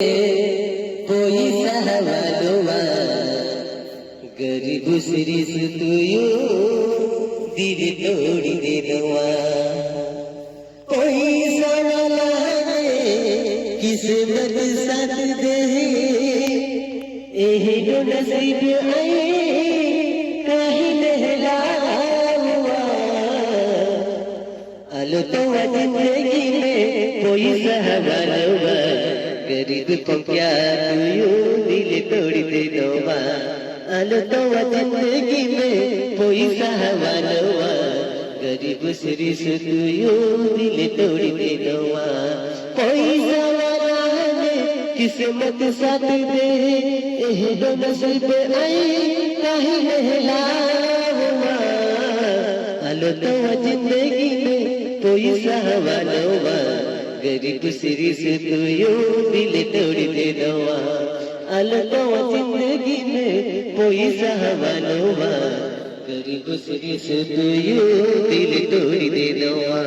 कोई सहवालोवा गरीब सिरिस तुयो दिल तोड़ी दे दवा कोई सवाला किस्मत साथ दे एही जो नसीब आए कहीं लहला हुआ आलो तो जिंदगी में कोई सहवालोवा गरीब को क्या तुयो दिल तोड़ दे दोवा आलो तो जिंदगी में कोई सहवालोवा गरीब सिरिस तुयो दिल तोड़ दे दोवा कोई सवाला है किस्मत साथ दे एह दो नसीब आई कहीं लहला हुआ आलो तो जिंदगी में कोई सहवालोवा गरीब सिरिस तुयो दिल तोड़ दे दवा आलो तो जिंदगी में कोई सहवालोवा गरीब सिरिस तुयो दिल तोड़ दे दवा।